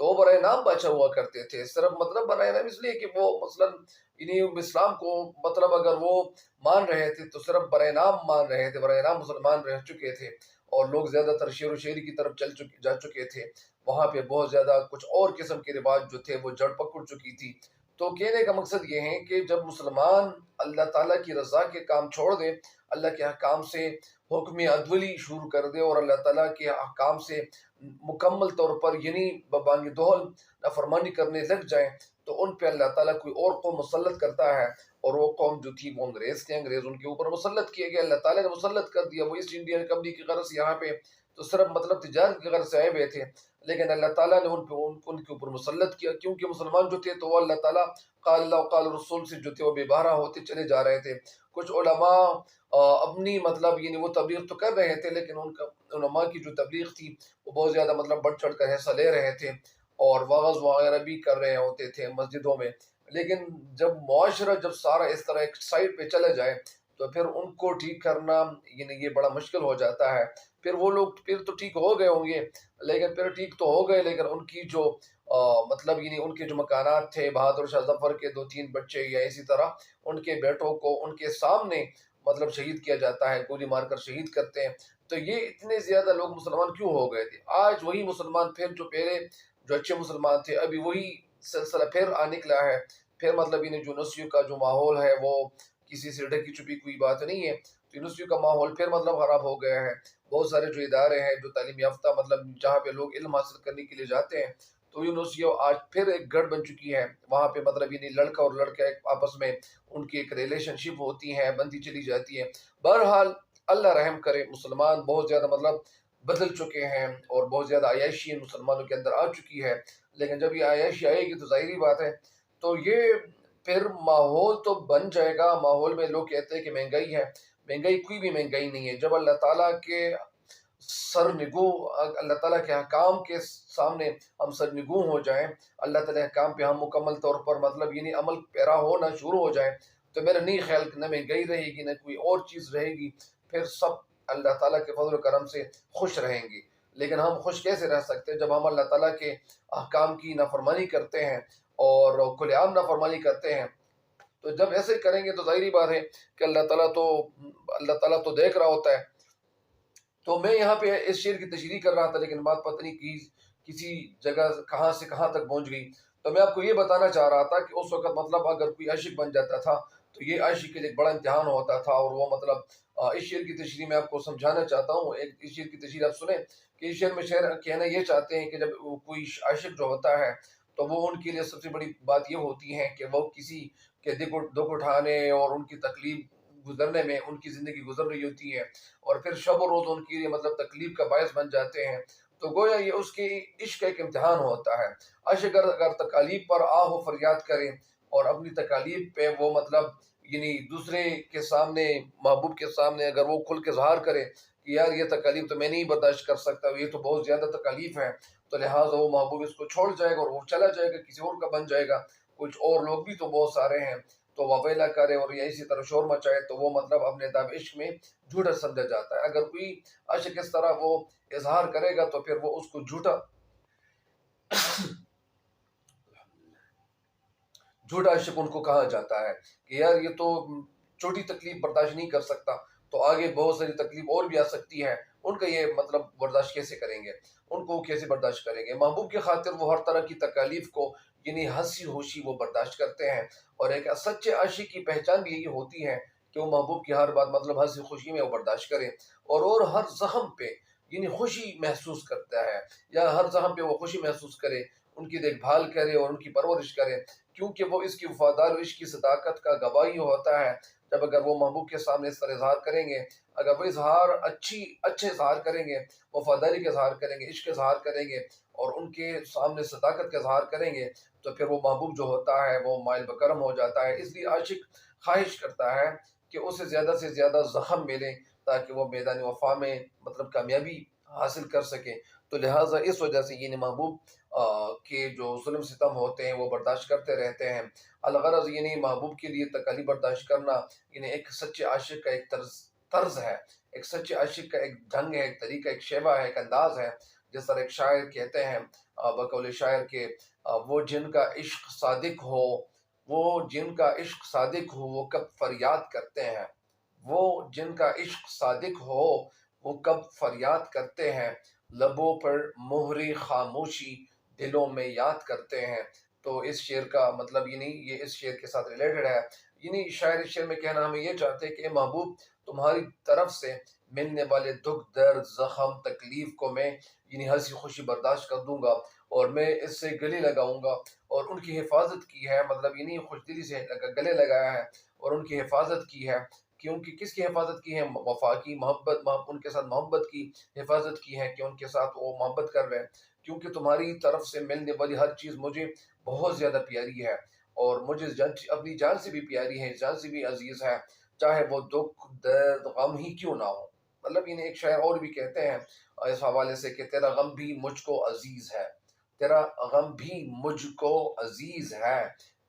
تو وہ برائے نام بچا ہوا کرتے تھے، صرف مطلب برائے نام اس لیے کہ وہ مثلاً اسلام کو مطلب اگر وہ مان رہے تھے تو صرف برائے نام مان رہے تھے، برائے نام مسلمان رہ چکے تھے، اور لوگ زیادہ تر شعر و شاعری کی طرف جا چکے تھے، وہاں پہ بہت زیادہ کچھ اور قسم کے رواج جو تھے وہ جڑ پکڑ چکی تھی۔ تو کہنے کا مقصد یہ ہے کہ جب مسلمان اللہ تعالیٰ کی رضا کے کام چھوڑ دے، اللہ کے احکام سے حکم عدولی شروع کر دے اور اللہ تعالیٰ کے احکام سے مکمل طور پر ببانگ دہل نافرمانی کرنے لگ جائیں، تو ان پہ اللہ تعالیٰ کوئی اور قوم مسلط کرتا ہے، اور وہ قوم جو تھی وہ انگریز تھے، انگریز ان کے اوپر مسلط کیے گئے، اللہ تعالیٰ نے مسلط کر دیا۔ وہ ایسٹ انڈیا کمپنی کی غرض سے یہاں پہ تو صرف مطلب تجارت کی غرض سے آئے ہوئے تھے، لیکن اللہ تعالیٰ نے ان کے اوپر مسلط کیا، کیونکہ مسلمان جو تھے تو وہ اللہ تعالیٰ قال اللہ قال رسول سے جو تھے وہ بے بہرہ ہوتے چلے جا رہے تھے۔ کچھ علماء اپنی مطلب وہ تبلیغ تو کر رہے تھے، لیکن ان کا علماء کی جو تبلیغ تھی وہ بہت زیادہ مطلب بڑھ چڑھ کر حصہ لے رہے تھے، اور واعظ وغیرہ بھی کر رہے ہوتے تھے مسجدوں میں۔ لیکن جب معاشرہ جب سارا اس طرح ایک سائڈ پہ چلا جائے تو پھر ان کو ٹھیک کرنا یہ بڑا مشکل ہو جاتا ہے۔ پھر وہ لوگ پھر تو ٹھیک ہو گئے ہوں گے، لیکن پھر ٹھیک تو ہو گئے، لیکن ان کی جو مطلب ان کے جو مکانات تھے، بہادر شاہ ظفر کے 2-3 بچے یا اسی طرح ان کے بیٹوں کو ان کے سامنے مطلب شہید کیا جاتا ہے، گولی مار کر شہید کرتے ہیں۔ تو یہ اتنے زیادہ لوگ مسلمان کیوں ہو گئے تھے؟ آج وہی مسلمان پھر جو پہلے جو اچھے مسلمان تھے، ابھی وہی سلسلہ پھر آ نکلا ہے، پھر مطلب جو نسیوں کا جو ماحول ہے وہ کسی سے ڈھکی چھپی کوئی بات نہیں ہے، تو نسیوں کا ماحول پھر مطلب خراب ہو گیا ہے۔ بہت سارے جو ادارے ہیں جو تعلیم یافتہ مطلب جہاں پہ لوگ علم حاصل کرنے کے لیے جاتے ہیں، تو یونیورسٹیوں آج پھر ایک گڑھ بن چکی ہے، وہاں پہ مطلب لڑکا اور لڑکا ایک آپس میں ان کی ایک ریلیشن شپ ہوتی ہے، بنتی چلی جاتی ہے۔ بہرحال اللہ رحم کرے، مسلمان بہت زیادہ مطلب بدل چکے ہیں، اور بہت زیادہ عیاشی مسلمانوں کے اندر آ چکی ہے، لیکن جب یہ عیاشی آئے گی تو ظاہری بات ہے تو یہ پھر ماحول تو بن جائے گا۔ ماحول میں لوگ کہتے ہیں کہ مہنگائی ہے، مہنگائی کوئی بھی مہنگائی نہیں ہے۔ جب اللہ تعالیٰ کے سرنگو اللہ تعالیٰ کے حکام کے سامنے ہم سرنگو ہو جائیں، اللہ تعالیٰ کے حکام پہ ہم مکمل طور پر مطلب عمل پیرا ہونا شروع ہو جائیں، تو میرا نہیں خیال کہ نہ مہنگائی رہے گی نہ کوئی اور چیز رہے گی، پھر سب اللہ تعالیٰ کے فضل و کرم سے خوش رہیں گے۔ لیکن ہم خوش کیسے رہ سکتے ہیں جب ہم اللہ تعالیٰ کے احکام کی نافرمانی کرتے ہیں اور کھلے عام نافرمانی کرتے ہیں؟ تو جب ایسے کریں گے تو ظاہری بات ہے کہ اللہ تعالیٰ تو دیکھ رہا ہوتا ہے۔ تو میں یہاں پہ اس شعر کی تشریح کر رہا تھا، لیکن بات پتہ نہیں کسی جگہ کہاں سے کہاں تک پہنچ گئی۔ تو میں آپ کو یہ بتانا چاہ رہا تھا کہ اس وقت مطلب اگر کوئی عاشق بن جاتا تھا تو یہ عاشق کے لیے ایک بڑا امتحان ہوتا تھا، اور وہ مطلب اس شعر کی تشریح میں آپ کو سمجھانا چاہتا ہوں۔ اس شعر کی تشریح آپ سنیں کہ اس شعر میں شعر کہنا یہ چاہتے ہیں کہ جب کوئی عاشق جو ہوتا ہے تو وہ ان کے لیے سب سے بڑی بات یہ ہوتی ہے کہ وہ کسی کے دکھ اٹھانے اور ان کی تکلیف گزرنے میں ان کی زندگی گزر رہی ہوتی ہے، اور پھر شب و روز ان کے لیے مطلب تکلیف کا باعث بن جاتے ہیں، تو گویا یہ اس کی عشق کا ایک امتحان ہوتا ہے۔ عاشق اگر تکالیف پر آہ و فریاد کرے اور اپنی تکالیف پہ وہ مطلب دوسرے کے سامنے، محبوب کے سامنے اگر وہ کھل کے اظہار کرے کہ یار یہ تکالیف تو میں نہیں برداشت کر سکتا، یہ تو بہت زیادہ تکالیف ہے، تو لہٰذا وہ محبوب اس کو چھوڑ جائے گا اور وہ چلا جائے گا، کسی اور کا بن جائے گا۔ کچھ اور لوگ بھی تو بہت سارے ہیں، تو وویلا کرے اور یا اسی طرح شور مچائے تو وہ مطلب اپنے دام عشق میں جھوٹا سمجھا جاتا ہے۔ اگر کوئی عاشق اس طرح وہ اظہار کرے گا تو پھر وہ اس کو جھوٹا عاشق ان کو کہا جاتا ہے کہ یار یہ تو چھوٹی تکلیف برداشت نہیں کر سکتا، تو آگے بہت ساری تکلیف اور بھی آ سکتی ہے، ان کا یہ مطلب برداشت کیسے کریں گے، ان کو کیسے برداشت کریں گے؟ محبوب کی خاطر وہ ہر طرح کی تکالیف کو ہنسی خوشی وہ برداشت کرتے ہیں، اور ایک سچے عاشق کی پہچان بھی یہی ہوتی ہے کہ وہ محبوب کی ہر بات مطلب ہنسی خوشی میں وہ برداشت کرے، اور ہر زخم پہ خوشی محسوس کرتا ہے، یا ہر زخم پہ وہ خوشی محسوس کرے، ان کی دیکھ بھال کرے اور ان کی پرورش کرے، کیونکہ وہ اس کی وفادار و عشق کی صداقت کا گواہی ہوتا ہے۔ جب اگر وہ محبوب کے سامنے اس طرح اظہار کریں گے، اگر وہ اچھے اظہار کریں گے، وفاداری کا اظہار کریں گے، عشق کا اظہار کریں گے، اور ان کے سامنے صداقت کا اظہار کریں گے، تو پھر وہ محبوب جو ہوتا ہے وہ مائل بکرم ہو جاتا ہے۔ اس لیے عاشق خواہش کرتا ہے کہ اسے زیادہ سے زیادہ زخم ملے تاکہ وہ میدان وفا میں مطلب کامیابی حاصل کر سکے۔ تو لہٰذا اس وجہ سے محبوب کے جو ظلم ستم ہوتے ہیں وہ برداشت کرتے رہتے ہیں۔ الغرض محبوب کے لیے تکالیف برداشت کرنا ایک سچے عاشق کا ایک طرز ہے، ایک سچے عاشق کا ایک ڈھنگ ہے، ایک طریقہ، ایک شیوہ ہے، ایک انداز ہے، جس طرح ایک شاعر کہتے ہیں بقول شاعر کے وہ جن کا عشق صادق ہو، وہ جن کا عشق صادق ہو وہ کب فریاد کرتے ہیں، وہ جن کا عشق صادق ہو وہ کب فریاد کرتے ہیں، لبوں پر مہری خاموشی دلوں میں یاد کرتے ہیں۔ تو اس شعر کا مطلب یہ نہیں، یہ اس شعر کے ساتھ ریلیٹڈ ہے، یعنی شاعر اس شعر میں کہنا ہمیں یہ چاہتے ہیں کہ اے محبوب تمہاری طرف سے ملنے والے دکھ درد زخم تکلیف کو میں یعنی ہنسی خوشی برداشت کر دوں گا، اور میں اس سے گلے لگاؤں گا، اور ان کی حفاظت کی ہے، مطلب یہ نہیں خوش دلی سے گلے لگایا ہے اور ان کی حفاظت کی ہے، کیونکہ کس کی حفاظت کی ہے؟ وفا کی، محبت، ان کے ساتھ محبت کی حفاظت کی ہے کہ ان کے ساتھ وہ محبت کر رہے ہیں، کیونکہ تمہاری طرف سے ملنے والی ہر چیز مجھے بہت زیادہ پیاری ہے، اور مجھے اپنی جان سے بھی پیاری ہے، جان سے بھی عزیز ہے، چاہے وہ دکھ درد غم ہی کیوں نہ ہو۔ مطلب انہیں ایک شاعر اور بھی کہتے ہیں اس حوالے سے کہ تیرا غم بھی مجھ کو عزیز ہے، تیرا غم بھی مجھ کو عزیز ہے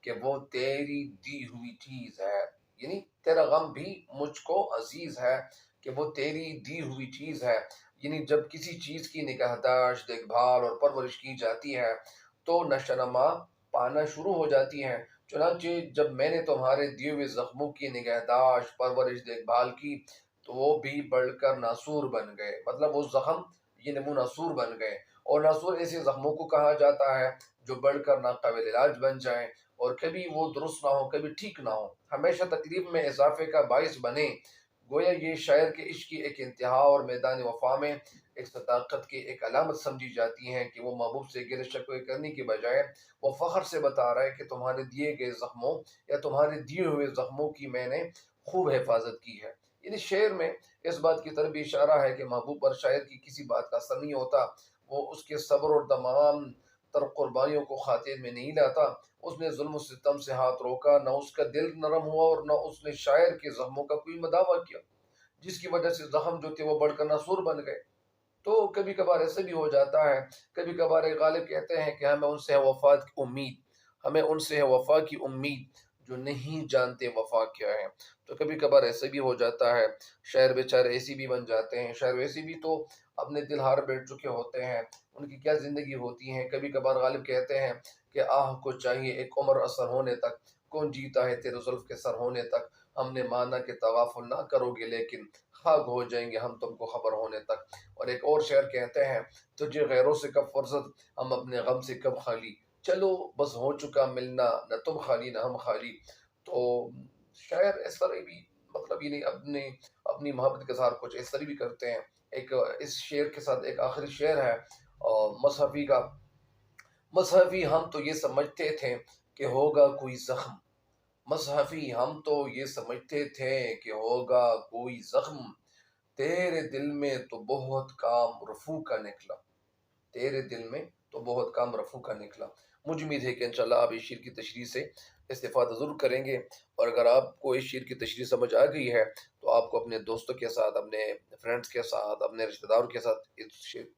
کہ وہ تیری دی ہوئی چیز ہے، یعنی تیرا غم بھی مجھ کو عزیز ہے کہ وہ تیری دی ہوئی چیز ہے، یعنی جب کسی چیز کی نگہداشت دیکھ بھال اور پرورش کی جاتی ہے تو نشوونما پانا شروع ہو جاتی ہیں۔ چنانچہ جب میں نے تمہارے دیے ہوئے زخموں کی نگہداشت پرورش دیکھ بھال کی تو وہ بھی بڑھ کر ناسور بن گئے، مطلب وہ زخم یہ وہ ناسور بن گئے، اور ناسور ایسے زخموں کو کہا جاتا ہے جو بڑھ کر ناقابل علاج بن جائیں اور کبھی وہ درست نہ ہو کبھی ٹھیک نہ ہو، ہمیشہ تکلیف میں اضافے کا باعث بنے۔ گویا یہ شاعر کے عشق کی ایک انتہا اور میدان وفا میں ایک صداقت کی ایک علامت سمجھی جاتی ہیں کہ وہ محبوب سے گلے شکوے کرنے کی بجائے وہ فخر سے بتا رہا ہے کہ تمہارے دیے گئے زخموں یا تمہارے دیے ہوئے زخموں کی میں نے خوب حفاظت کی ہے۔ اس شعر میں اس بات کی طرف بھی اشارہ ہے کہ محبوب پر شاعر کی کسی بات کا اثر نہیں ہوتا، وہ اس کے صبر اور تمام تر قربانیوں کو خاطر میں نہیں لاتا، اس نے ظلم و ستم سے ہاتھ روکا، نہ اس کا دل نرم ہوا اور نہ اس نے شاعر کے زخموں کا کوئی مداوع کیا، جس کی وجہ سے زخم جو تھے وہ بڑھ کر ناسور بن گئے۔ تو کبھی کبھار ایسے بھی ہو جاتا ہے، کبھی کبھار ایک غالب کہتے ہیں کہ ہمیں ان سے ہے وفا کی امید، ہمیں ان سے ہے وفا کی امید جو نہیں جانتے وفا کیا ہے۔ تو کبھی کبھار ایسے بھی ہو جاتا ہے، شاعر بیچارے ایسی بھی بن جاتے ہیں، شاعر ویسے بھی تو اپنے دل ہار بیٹھ چکے ہوتے ہیں، ان کی کیا زندگی ہوتی ہے۔ کبھی کبھار غالب کہتے ہیں کہ آہ کو چاہیے ایک عمر اثر ہونے تک، کون جیتا ہے تیرے زلف کے سر ہونے تک، ہم نے مانا کہ تغافل نہ کرو گے لیکن خاک ہو جائیں گے ہم تم کو خبر ہونے تک۔ اور ایک اور شعر کہتے ہیں تجھے غیروں سے کب فرصت، ہم اپنے غم سے کب خالی، چلو بس ہو چکا ملنا نہ تم خالی نہ ہم خالی۔ تو شاعر اس طرح بھی مطلب یہ نہیں اپنی محبت کے ساتھ کچھ اس طرح بھی کرتے ہیں۔ ایک اس شعر کے ساتھ ایک آخری شعر ہے مصحفی کا، مصحفی ہم تو یہ سمجھتے تھے کہ ہوگا کوئی زخم، مصحفی ہم تو یہ سمجھتے تھے کہ ہوگا کوئی زخم، تیرے دل میں تو بہت کام رفو کا نکلا، تیرے دل میں تو بہت کام رفو کا نکلا۔ مجھے امید ہے کہ انشاءاللہ آپ اس شعر کی تشریح سے استفادہ ضرور کریں گے، اور اگر آپ کو اس شعر کی تشریح سمجھ آ گئی ہے تو آپ کو اپنے دوستوں کے ساتھ، اپنے فرینڈز کے ساتھ، اپنے رشتہ داروں کے ساتھ اس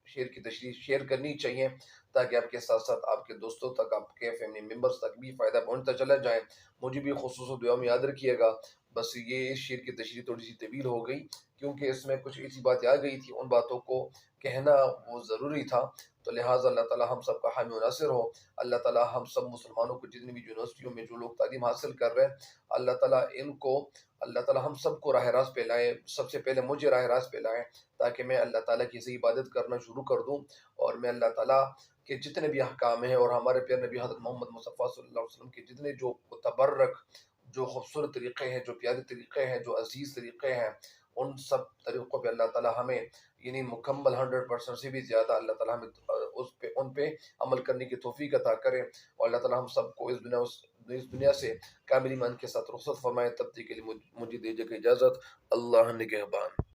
شعر کی تشریح شیئر کرنی چاہیے، تاکہ آپ کے ساتھ ساتھ آپ کے دوستوں تک، آپ کے فیملی ممبرز تک بھی فائدہ پہنچتا چلا جائے۔ مجھے بھی خصوصاً دعا میں یاد رکھیے گا۔ بس یہ اس شعر کی تشریح تھوڑی سی طویل ہو گئی کیونکہ اس میں کچھ ایسی باتیں آ گئی تھی، ان باتوں کو کہنا وہ ضروری تھا، تو لہٰذا اللہ تعالیٰ ہم سب کا حامی و ناصر ہو۔ اللہ تعالیٰ ہم سب مسلمانوں کو جتنی بھی یونیورسٹیوں میں جو لوگ تعلیم حاصل کر رہے ہیں، اللہ تعالیٰ اللہ تعالیٰ ہم سب کو راہ راست پہ لائے، سب سے پہلے مجھے راہ راست پہ لائے، تاکہ میں اللہ تعالیٰ کی صحیح عبادت کرنا شروع کر دوں، اور میں اللہ تعالیٰ کے جتنے بھی احکام ہیں اور ہمارے پیارے نبی حضرت محمد مصطفیٰ صلی اللہ علیہ وسلم کے جتنے جو متبرک، جو خوبصورت طریقے ہیں، جو پیارے طریقے ہیں، جو عزیز طریقے ہیں، ان سب طریقوں پہ اللہ تعالیٰ ہمیں یعنی مکمل 100% سے بھی زیادہ اللہ تعالیٰ ہمیں ان پہ عمل کرنے کی توفیق عطا کرے، اور اللہ تعالیٰ ہم سب کو اس دنیا سے کامل ایمان کے ساتھ رخصت فرمائے۔ تب تک کے لیے مجھے دیجیے کہ اجازت، اللہ نگہبان۔